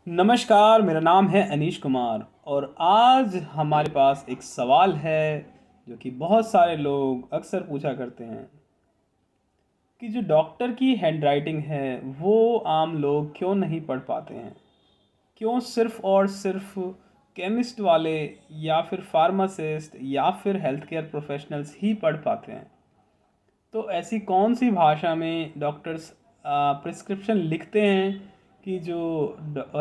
नमस्कार, मेरा नाम है अनीश कुमार और आज हमारे पास एक सवाल है जो कि बहुत सारे लोग अक्सर पूछा करते हैं कि जो डॉक्टर की हैंडराइटिंग है वो आम लोग क्यों नहीं पढ़ पाते हैं। क्यों सिर्फ और सिर्फ केमिस्ट वाले या फिर फार्मासिस्ट या फिर हेल्थ केयर प्रोफेशनल्स ही पढ़ पाते हैं। तो ऐसी कौन सी भाषा में डॉक्टर्स प्रिस्क्रिप्शन लिखते हैं कि जो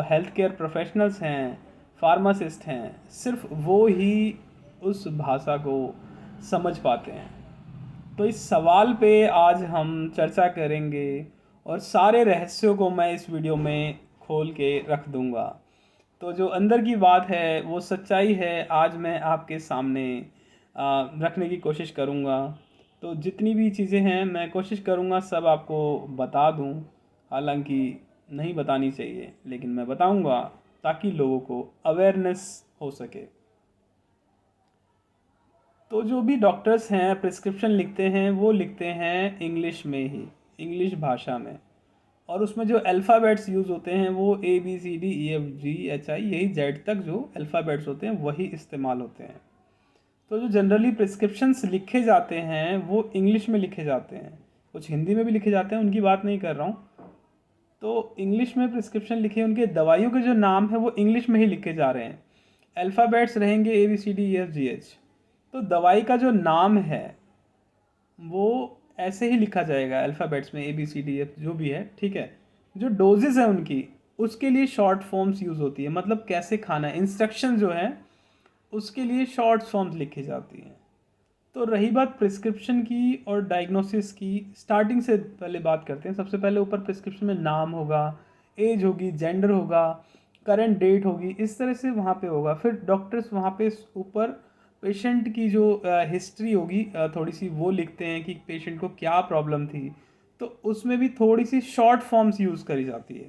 हेल्थ केयर प्रोफेशनल्स हैं, फार्मासिस्ट हैं, सिर्फ वो ही उस भाषा को समझ पाते हैं। तो इस सवाल पे आज हम चर्चा करेंगे और सारे रहस्यों को मैं इस वीडियो में खोल के रख दूंगा। तो जो अंदर की बात है वो सच्चाई है, आज मैं आपके सामने रखने की कोशिश करूँगा। तो जितनी भी चीज़ें हैं मैं कोशिश करूँगा सब आपको बता दूँ, हालांकि नहीं बतानी चाहिए लेकिन मैं बताऊँगा ताकि लोगों को अवेयरनेस हो सके। तो जो भी डॉक्टर्स हैं प्रिस्क्रिप्शन लिखते हैं वो लिखते हैं इंग्लिश में ही, इंग्लिश भाषा में। और उसमें जो अल्फ़ाबेट्स यूज़ होते हैं वो ABCDEFGHI, यही जेड तक जो अल्फ़ाबेट्स होते हैं वही इस्तेमाल होते हैं। तो जो जनरली प्रिस्क्रिप्शंस लिखे जाते हैं वो इंग्लिश में लिखे जाते हैं, कुछ हिंदी में भी लिखे जाते हैं, उनकी बात नहीं कर रहा हूँ। तो इंग्लिश में प्रिस्क्रिप्शन लिखे, उनके दवाइयों के जो नाम है वो इंग्लिश में ही लिखे जा रहे हैं। अल्फ़ाबेट्स रहेंगे ABCDEFGH। तो दवाई का जो नाम है वो ऐसे ही लिखा जाएगा अल्फ़ाबेट्स में ABCDF जो भी है, ठीक है। जो डोजेज़ है उनकी, उसके लिए शॉर्ट फॉर्म्स यूज़ होती है, मतलब कैसे खाना है, इंस्ट्रक्शन जो है उसके लिए शॉर्ट फॉर्म्स लिखी जाती हैं। तो रही बात प्रिस्क्रिप्शन की और डायग्नोसिस की, स्टार्टिंग से पहले बात करते हैं। सबसे पहले ऊपर प्रिस्क्रिप्शन में नाम होगा, एज होगी, जेंडर होगा, करंट डेट होगी, इस तरह से वहाँ पे होगा। फिर डॉक्टर्स वहाँ पे ऊपर पेशेंट की जो हिस्ट्री होगी थोड़ी सी वो लिखते हैं कि पेशेंट को क्या प्रॉब्लम थी। तो उसमें भी थोड़ी सी शॉर्ट फॉर्म्स यूज़ करी जाती है,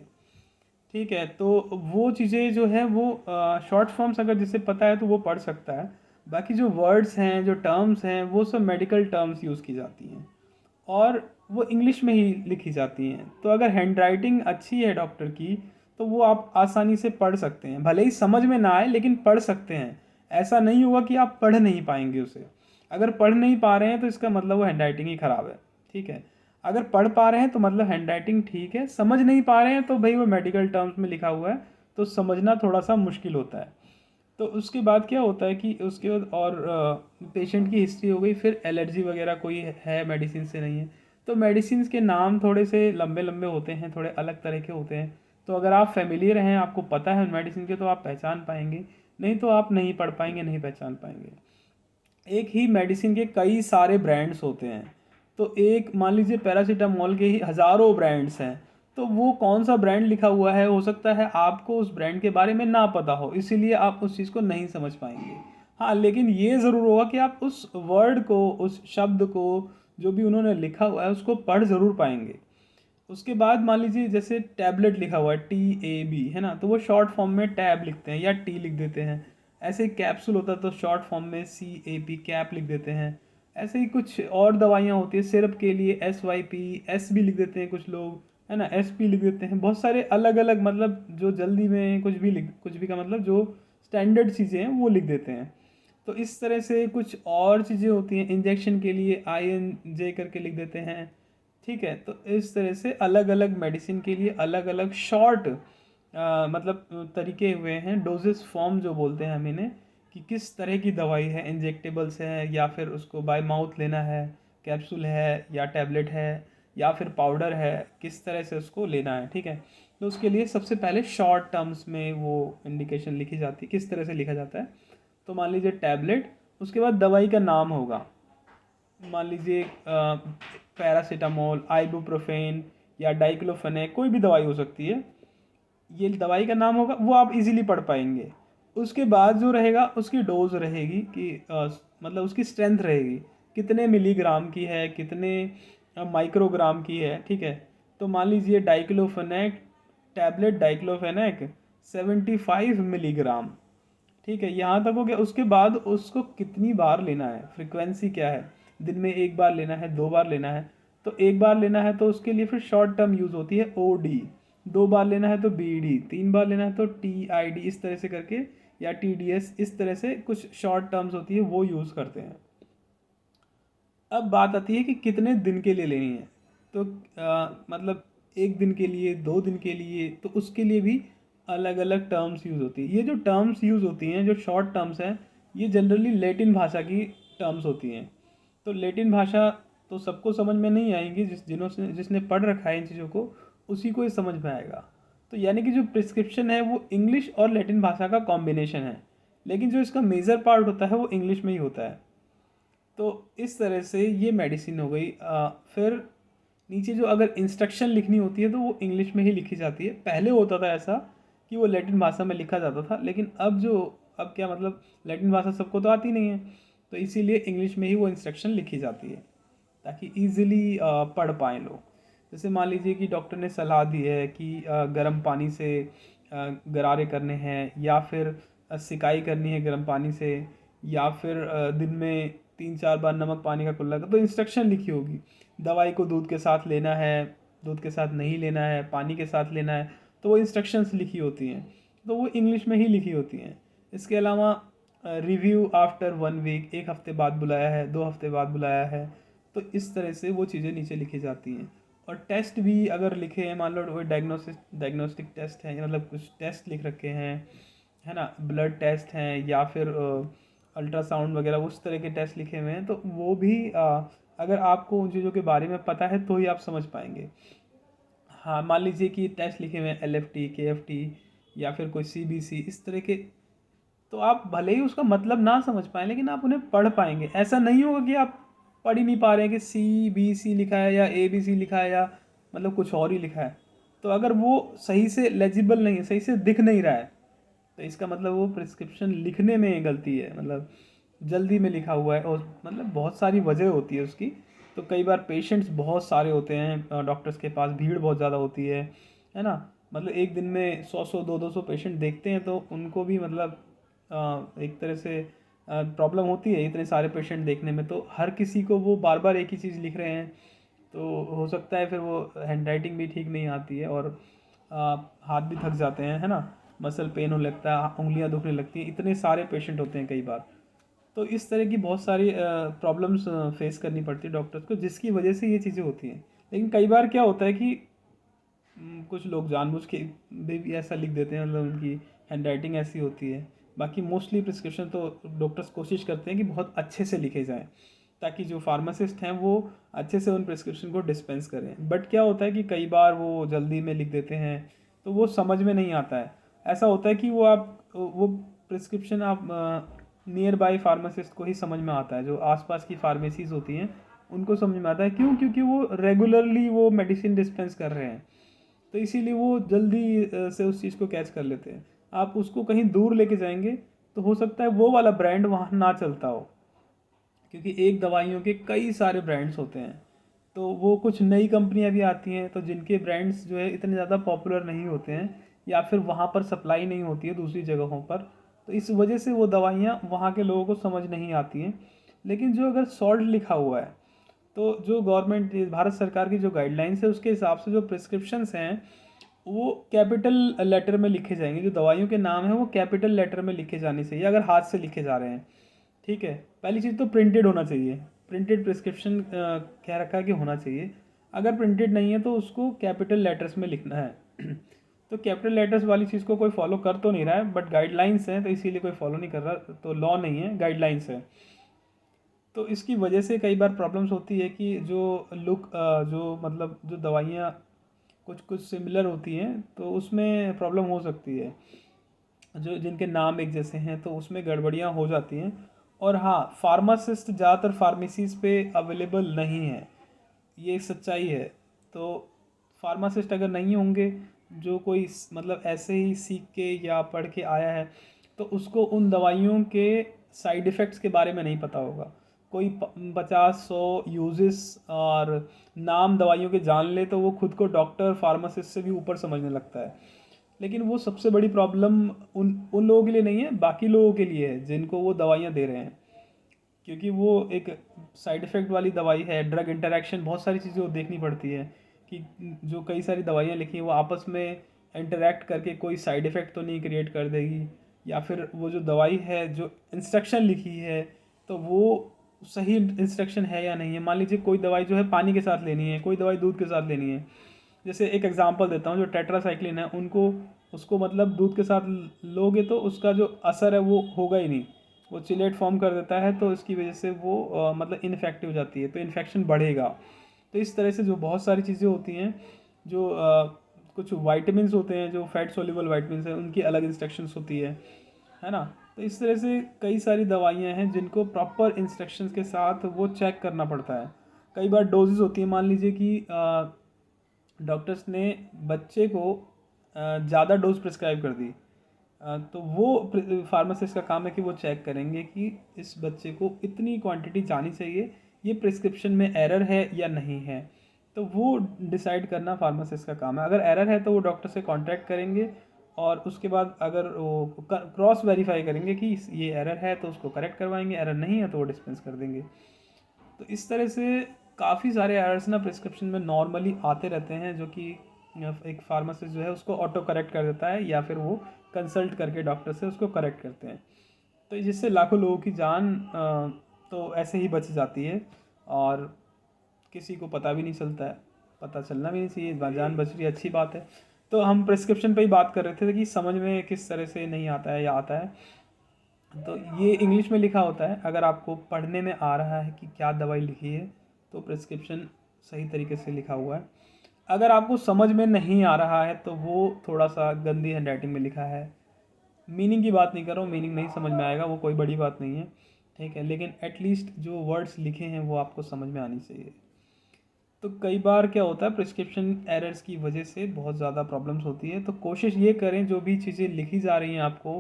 ठीक है। तो वो चीज़ें जो है वो शॉर्ट फॉर्म्स अगर जिसे पता है तो वो पढ़ सकता है। बाकी जो वर्ड्स हैं, जो टर्म्स हैं, वो सब मेडिकल टर्म्स यूज़ की जाती हैं और वो इंग्लिश में ही लिखी जाती हैं। तो अगर हैंड राइटिंग अच्छी है डॉक्टर की तो वो आप आसानी से पढ़ सकते हैं, भले ही समझ में ना आए लेकिन पढ़ सकते हैं। ऐसा नहीं होगा कि आप पढ़ नहीं पाएंगे उसे। अगर पढ़ नहीं पा रहे हैं तो इसका मतलब वो हैंड राइटिंग ही ख़राब है, ठीक है। अगर पढ़ पा रहे हैं तो मतलब हैंड राइटिंग ठीक है, समझ नहीं पा रहे हैं तो भाई वो मेडिकल टर्म्स में लिखा हुआ है तो समझना थोड़ा सा मुश्किल होता है। तो उसके बाद क्या होता है कि उसके बाद और पेशेंट की हिस्ट्री हो गई, फिर एलर्जी वगैरह कोई है मेडिसिन से, नहीं है। तो मेडिसिन के नाम थोड़े से लंबे लंबे होते हैं, थोड़े अलग तरह के होते हैं। तो अगर आप फेमिलियर हैं, आपको पता है मेडिसिन के, तो आप पहचान पाएंगे, नहीं तो आप नहीं पढ़ पाएंगे, नहीं पहचान पाएंगे। एक ही मेडिसिन के कई सारे ब्रांड्स होते हैं। तो एक मान लीजिए पैरासीटामोल के ही हज़ारों ब्रांड्स हैं। तो वो कौन सा ब्रांड लिखा हुआ है, हो सकता है आपको उस ब्रांड के बारे में ना पता हो, इसीलिए आप उस चीज़ को नहीं समझ पाएंगे। हाँ, लेकिन ये ज़रूर होगा कि आप उस वर्ड को, उस शब्द को, जो भी उन्होंने लिखा हुआ है उसको पढ़ ज़रूर पाएंगे। उसके बाद मान लीजिए जैसे टैबलेट लिखा हुआ है TAB, है ना, तो वो शॉर्ट फॉर्म में टैब लिखते हैं या टी लिख देते हैं। ऐसे ही कैप्सूल होता है तो शॉर्ट फॉर्म में CAP, कैप लिख देते हैं। ऐसे ही कुछ और दवाइयाँ होती है सिरप के लिए, SYP, S भी लिख देते हैं कुछ लोग, है ना, SP लिख देते हैं। बहुत सारे अलग अलग, मतलब जो जल्दी में कुछ भी का मतलब जो स्टैंडर्ड चीज़ें हैं वो लिख देते हैं। तो इस तरह से कुछ और चीज़ें होती हैं, इंजेक्शन के लिए INJ करके लिख देते हैं, ठीक है। तो इस तरह से अलग अलग मेडिसिन के लिए अलग अलग शॉर्ट मतलब तरीके हुए हैं, डोजेस फॉर्म जो बोलते हैं हम इन्हें, कि किस तरह की दवाई है, इंजेक्टेबल्स है या फिर उसको बाय माउथ लेना है, कैप्सूल है या टैबलेट है या फिर पाउडर है, किस तरह से उसको लेना है, ठीक है। तो उसके लिए सबसे पहले शॉर्ट टर्म्स में वो इंडिकेशन लिखी जाती है, किस तरह से लिखा जाता है। तो मान लीजिए टैबलेट, उसके बाद दवाई का नाम होगा, मान लीजिए पैरासीटामोल, आइबुप्रोफेन या डाइक्लोफेनेक, कोई भी दवाई हो सकती है। ये दवाई का नाम होगा, वो आप इजीली पढ़ पाएंगे। उसके बाद जो रहेगा उसकी डोज रहेगी कि मतलब उसकी स्ट्रेंथ रहेगी, कितने मिलीग्राम की है, कितने माइक्रोग्राम की है, ठीक है। तो मान लीजिए डाइक्लोफेनेक, टैबलेट डाइक्लोफेनेक 75 मिलीग्राम, ठीक है, यहाँ तक हो गया। उसके बाद उसको कितनी बार लेना है, फ्रिक्वेंसी क्या है, दिन में एक बार लेना है, दो बार लेना है। तो एक बार लेना है तो उसके लिए फिर शॉर्ट टर्म यूज़ होती है OD, 2 बार लेना है तो BD, 3 बार लेना है तो TID, इस तरह से करके, या TDS, इस तरह से कुछ शॉर्ट टर्म्स होती है वो यूज़ करते हैं। अब बात आती है कि कितने दिन के लिए लेनी है। तो मतलब 1 दिन के लिए, 2 दिन के लिए, तो उसके लिए भी अलग अलग टर्म्स यूज़ होती है। ये जो टर्म्स यूज़ होती हैं, जो शॉर्ट टर्म्स हैं, ये जनरली लैटिन भाषा की टर्म्स होती हैं। तो लैटिन भाषा तो सबको समझ में नहीं आएंगी, जिसने पढ़ रखा है इन चीज़ों को, उसी को ये समझ में आएगा। तो यानी कि जो प्रिस्क्रिप्शन है वो इंग्लिश और लैटिन भाषा का कॉम्बिनेशन है, लेकिन जो इसका मेजर पार्ट होता है वो इंग्लिश में ही होता है। तो इस तरह से ये मेडिसिन हो गई। फिर नीचे जो अगर इंस्ट्रक्शन लिखनी होती है तो वो इंग्लिश में ही लिखी जाती है। पहले होता था ऐसा कि वो लैटिन भाषा में लिखा जाता था, लेकिन अब क्या मतलब, लैटिन भाषा सबको तो आती नहीं है, तो इसीलिए इंग्लिश में ही वो इंस्ट्रक्शन लिखी जाती है ताकि ईजिली पढ़ पाएँ लोग। जैसे मान लीजिए कि डॉक्टर ने सलाह दी है कि गर्म पानी से गरारे करने हैं, या फिर सिकाई करनी है गर्म पानी से, या फिर दिन में 3-4 बार नमक पानी का कुल्ला, तो इंस्ट्रक्शन लिखी होगी। दवाई को दूध के साथ लेना है, दूध के साथ नहीं लेना है, पानी के साथ लेना है, तो वो इंस्ट्रक्शंस लिखी होती हैं, तो वो इंग्लिश में ही लिखी होती हैं। इसके अलावा रिव्यू आफ्टर 1 वीक, 1 हफ्ते बाद बुलाया है, 2 हफ्ते बाद बुलाया है, तो इस तरह से वो चीज़ें नीचे लिखी जाती हैं। और टेस्ट भी अगर लिखे हैं, मान लो कोई डायग्नोस्टिक टेस्ट है, मतलब कुछ टेस्ट लिख रखे हैं, है ना, ब्लड टेस्ट हैं, या फिर अल्ट्रासाउंड वगैरह उस तरह के टेस्ट लिखे हुए हैं, तो वो भी अगर आपको उन चीज़ों के बारे में पता है तो ही आप समझ पाएंगे। हाँ, मान लीजिए कि टेस्ट लिखे हुए हैं LFT, KFT, या फिर कोई CBC, इस तरह के, तो आप भले ही उसका मतलब ना समझ पाएँ, लेकिन आप उन्हें पढ़ पाएंगे। ऐसा नहीं होगा कि आप पढ़ ही नहीं पा रहे हैं कि CBC लिखा है या ABC लिखा है, या मतलब कुछ और ही लिखा है, तो अगर वो सही से लेजिबल नहीं है, सही से दिख नहीं रहा है, तो इसका मतलब वो प्रिस्क्रिप्शन लिखने में गलती है, मतलब जल्दी में लिखा हुआ है, और मतलब बहुत सारी वजह होती है उसकी। तो कई बार पेशेंट्स बहुत सारे होते हैं डॉक्टर्स के पास, भीड़ बहुत ज़्यादा होती है ना, मतलब एक दिन में 100-100, 200-200 पेशेंट देखते हैं, तो उनको भी मतलब एक तरह से प्रॉब्लम होती है इतने सारे पेशेंट देखने में। तो हर किसी को वो बार बार एक ही चीज़ लिख रहे हैं, तो हो सकता है फिर वो हैंड राइटिंग भी ठीक नहीं आती है, और हाथ भी थक जाते हैं, है ना, मसल पेन होने लगता है, उंगलियां दुखने लगती हैं, इतने सारे पेशेंट होते हैं कई बार। तो इस तरह की बहुत सारी प्रॉब्लम्स फेस करनी पड़ती है डॉक्टर्स को, जिसकी वजह से ये चीज़ें होती हैं। लेकिन कई बार क्या होता है कि कुछ लोग जानबूझ के भी ऐसा लिख देते हैं, मतलब उनकी हैंड राइटिंग ऐसी होती है। बाकी मोस्टली प्रिस्क्रिप्शन तो डॉक्टर्स कोशिश करते हैं कि बहुत अच्छे से लिखे जाएं, ताकि जो फार्मासिस्ट हैं वो अच्छे से उन प्रिस्क्रिप्शन को डिस्पेंस करें। बट क्या होता है कि कई बार वो जल्दी में लिख देते हैं, तो वो समझ में नहीं आता है। ऐसा होता है कि वो प्रिस्क्रिप्शन आप नियर बाई फार्मासिस्ट को ही समझ में आता है, जो आसपास की फार्मेसीज होती हैं उनको समझ में आता है। क्यों? क्योंकि वो रेगुलरली वो मेडिसिन डिस्पेंस कर रहे हैं, तो इसीलिए वो जल्दी से उस चीज़ को कैच कर लेते हैं। आप उसको कहीं दूर लेके जाएंगे तो हो सकता है वो वाला ब्रांड वहाँ ना चलता हो, क्योंकि एक दवाइयों के कई सारे ब्रांड्स होते हैं। तो वो कुछ नई कंपनियां भी आती हैं, तो जिनके ब्रांड्स जो है इतने ज़्यादा पॉपुलर नहीं होते हैं, या फिर वहाँ पर सप्लाई नहीं होती है दूसरी जगहों पर, तो इस वजह से वो दवाइयाँ वहाँ के लोगों को समझ नहीं आती हैं। लेकिन जो अगर सॉल्ट लिखा हुआ है, तो जो गवर्नमेंट भारत सरकार की जो गाइडलाइंस है उसके हिसाब से जो प्रिस्क्रिप्शंस हैं वो कैपिटल लेटर में लिखे जाएंगे। जो दवाइयों के नाम है वो कैपिटल लेटर में लिखे जाने चाहिए, अगर हाथ से लिखे जा रहे हैं। ठीक है, पहली चीज़ तो प्रिंटेड होना चाहिए, प्रिंटेड प्रिस्क्रिप्शन कह रखा है कि होना चाहिए। अगर प्रिंटेड नहीं है तो उसको कैपिटल लेटर्स में लिखना है। तो कैपिटल लेटर्स वाली चीज़ को कोई फॉलो कर तो नहीं रहा है, बट गाइडलाइंस हैं तो इसीलिए कोई फॉलो नहीं कर रहा, तो लॉ नहीं है, गाइडलाइंस है। तो इसकी वजह से कई बार प्रॉब्लम्स होती है कि जो मतलब जो दवाइयाँ कुछ कुछ सिमिलर होती हैं तो उसमें प्रॉब्लम हो सकती है, जो जिनके नाम एक जैसे हैं तो उसमें गड़बड़ियाँ हो जाती हैं। और हाँ, फार्मासिस्ट ज़्यादातर फार्मेसीज़ पे अवेलेबल नहीं है, ये एक सच्चाई है। तो फार्मासिस्ट अगर नहीं होंगे, जो कोई मतलब ऐसे ही सीख के या पढ़ के आया है, तो उसको उन दवाइयों के साइड इफ़ेक्ट्स के बारे में नहीं पता होगा। कोई 50-100 यूजेस और नाम दवाइयों के जान ले तो वो खुद को डॉक्टर फार्मासिस्ट से भी ऊपर समझने लगता है। लेकिन वो सबसे बड़ी प्रॉब्लम उन उन लोगों के लिए नहीं है, बाकी लोगों के लिए है जिनको वो दवाइयाँ दे रहे हैं, क्योंकि वो एक साइड इफ़ेक्ट वाली दवाई है, ड्रग इंटरेक्शन, बहुत सारी चीज़ें वो देखनी पड़ती है। कि जो कई सारी दवाइयाँ लिखी हैं वो आपस में इंटरेक्ट करके कोई साइड इफ़ेक्ट तो नहीं क्रिएट कर देगी, या फिर वो जो दवाई है जो इंस्ट्रक्शन लिखी है तो वो सही इंस्ट्रक्शन है या नहीं है। मान लीजिए कोई दवाई जो है पानी के साथ लेनी है, कोई दवाई दूध के साथ लेनी है। जैसे एक एग्जांपल देता हूँ, जो टेट्रासाइक्लिन है उनको उसको मतलब दूध के साथ लोगे तो उसका जो असर है वो होगा ही नहीं, वो चिलेट फॉर्म कर देता है, तो इसकी वजह से वो मतलब इनफेक्टिव हो जाती है, तो इन्फेक्शन बढ़ेगा। तो इस तरह से जो बहुत सारी चीज़ें होती हैं, जो कुछ वाइटामिन होते हैं, जो फैट सोल्यूबल वाइटामिन हैं, उनकी अलग इंस्ट्रक्शंस होती है ना। तो इस तरह से कई सारी दवाइयाँ हैं जिनको प्रॉपर इंस्ट्रक्शंस के साथ वो चेक करना पड़ता है। कई बार डोजेज़ होती है, मान लीजिए कि डॉक्टर्स ने बच्चे को ज़्यादा डोज प्रिस्क्राइब कर दी, तो वो फार्मासिस्ट का काम है कि वो चेक करेंगे कि इस बच्चे को इतनी क्वांटिटी जानी चाहिए, ये प्रिस्क्रिप्शन में एरर है या नहीं है। तो वो डिसाइड करना फार्मासिस्ट का काम है। अगर एरर है तो वो डॉक्टर से कांटेक्ट करेंगे, और उसके बाद अगर वो क्रॉस वेरीफाई करेंगे कि ये एरर है तो उसको करेक्ट करवाएंगे, एरर नहीं है तो वो डिस्पेंस कर देंगे। तो इस तरह से काफ़ी सारे एरर्स ना प्रिस्क्रिप्शन में नॉर्मली आते रहते हैं, जो कि एक फार्मासिस्ट जो है उसको ऑटो करेक्ट कर देता है, या फिर वो कंसल्ट करके डॉक्टर से उसको करेक्ट करते हैं। तो जिससे लाखों लोगों की जान तो ऐसे ही बच जाती है, और किसी को पता भी नहीं चलता है, पता चलना भी नहीं चाहिए, जान बच रही है, अच्छी बात है। तो हम प्रिस्क्रिप्शन पे ही बात कर रहे थे कि समझ में किस तरह से नहीं आता है या आता है। तो ये इंग्लिश में लिखा होता है, अगर आपको पढ़ने में आ रहा है कि क्या दवाई लिखी है तो प्रिस्क्रिप्शन सही तरीके से लिखा हुआ है। अगर आपको समझ में नहीं आ रहा है तो वो थोड़ा सा गंदी हैंडराइटिंग में लिखा है। मीनिंग की बात नहीं कर रहा हूँ, मीनिंग नहीं समझ में आएगा वो कोई बड़ी बात नहीं है, ठीक है, लेकिन एटलीस्ट जो वर्ड्स लिखे हैं वो आपको समझ में आनी चाहिए। तो कई बार क्या होता है, प्रिस्क्रिप्शन एरर्स की वजह से बहुत ज़्यादा प्रॉब्लम्स होती है। तो कोशिश ये करें, जो भी चीज़ें लिखी जा रही हैं आपको,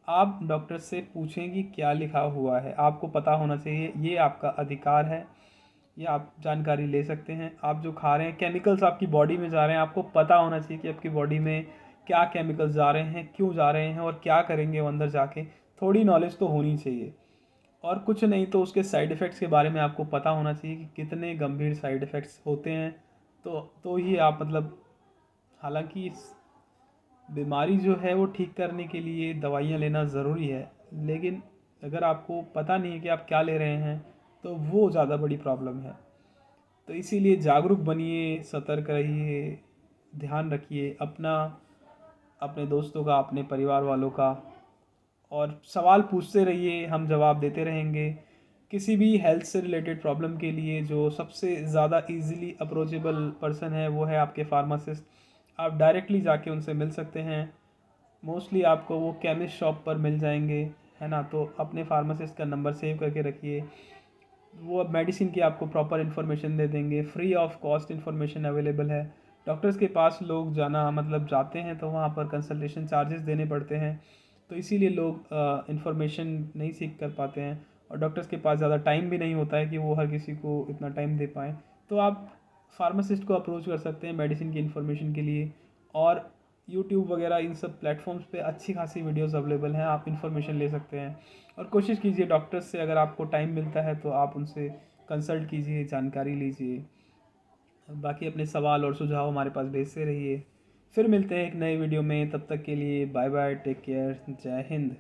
आप डॉक्टर से पूछें कि क्या लिखा हुआ है, आपको पता होना चाहिए, ये आपका अधिकार है, ये आप जानकारी ले सकते हैं। आप जो खा रहे हैं, केमिकल्स आपकी बॉडी में जा रहे हैं, आपको पता होना चाहिए कि आपकी बॉडी में क्या केमिकल्स जा रहे हैं, क्यों जा रहे हैं और क्या करेंगे वो अंदर जाके, थोड़ी नॉलेज तो होनी चाहिए। और कुछ नहीं तो उसके साइड इफ़ेक्ट्स के बारे में आपको पता होना चाहिए कि कितने गंभीर साइड इफ़ेक्ट्स होते हैं। तो ही आप मतलब, हालांकि इस बीमारी जो है वो ठीक करने के लिए दवाइयाँ लेना ज़रूरी है, लेकिन अगर आपको पता नहीं है कि आप क्या ले रहे हैं तो वो ज़्यादा बड़ी प्रॉब्लम है। तो इसीलिए जागरूक बनिए, सतर्क रहिए, ध्यान रखिए अपना, अपने दोस्तों का, अपने परिवार वालों का, और सवाल पूछते रहिए, हम जवाब देते रहेंगे। किसी भी हेल्थ से रिलेटेड प्रॉब्लम के लिए जो सबसे ज़्यादा इजीली अप्रोचेबल पर्सन है वो है आपके फार्मासिस्ट। आप डायरेक्टली जाके उनसे मिल सकते हैं। मोस्टली आपको वो केमिस्ट शॉप पर मिल जाएंगे, है ना। तो अपने फार्मासिस्ट का नंबर सेव करके रखिए, वो अब मेडिसिन की आपको प्रॉपर इन्फॉर्मेशन दे देंगे, free of cost information available है। डॉक्टर्स के पास लोग जाना मतलब जाते हैं तो वहाँ पर कंसल्टेशन चार्जेस देने पड़ते हैं, तो इसीलिए लोग इन्फॉर्मेशन नहीं सीख कर पाते हैं, और डॉक्टर्स के पास ज़्यादा टाइम भी नहीं होता है कि वो हर किसी को इतना टाइम दे पाएँ। तो आप फार्मासिस्ट को अप्रोच कर सकते हैं मेडिसिन की इन्फॉर्मेशन के लिए, और यूट्यूब वगैरह इन सब प्लेटफॉर्म्स पे अच्छी खासी वीडियोस अवेलेबल हैं, आप इन्फॉर्मेशन ले सकते हैं। और कोशिश कीजिए डॉक्टर्स से, अगर आपको टाइम मिलता है तो आप उनसे कंसल्ट कीजिए, जानकारी लीजिए। बाकी अपने सवाल और सुझाव हमारे पास भेजते रहिए। फिर मिलते हैं एक नए वीडियो में, तब तक के लिए बाय बाय, टेक केयर, जय हिंद।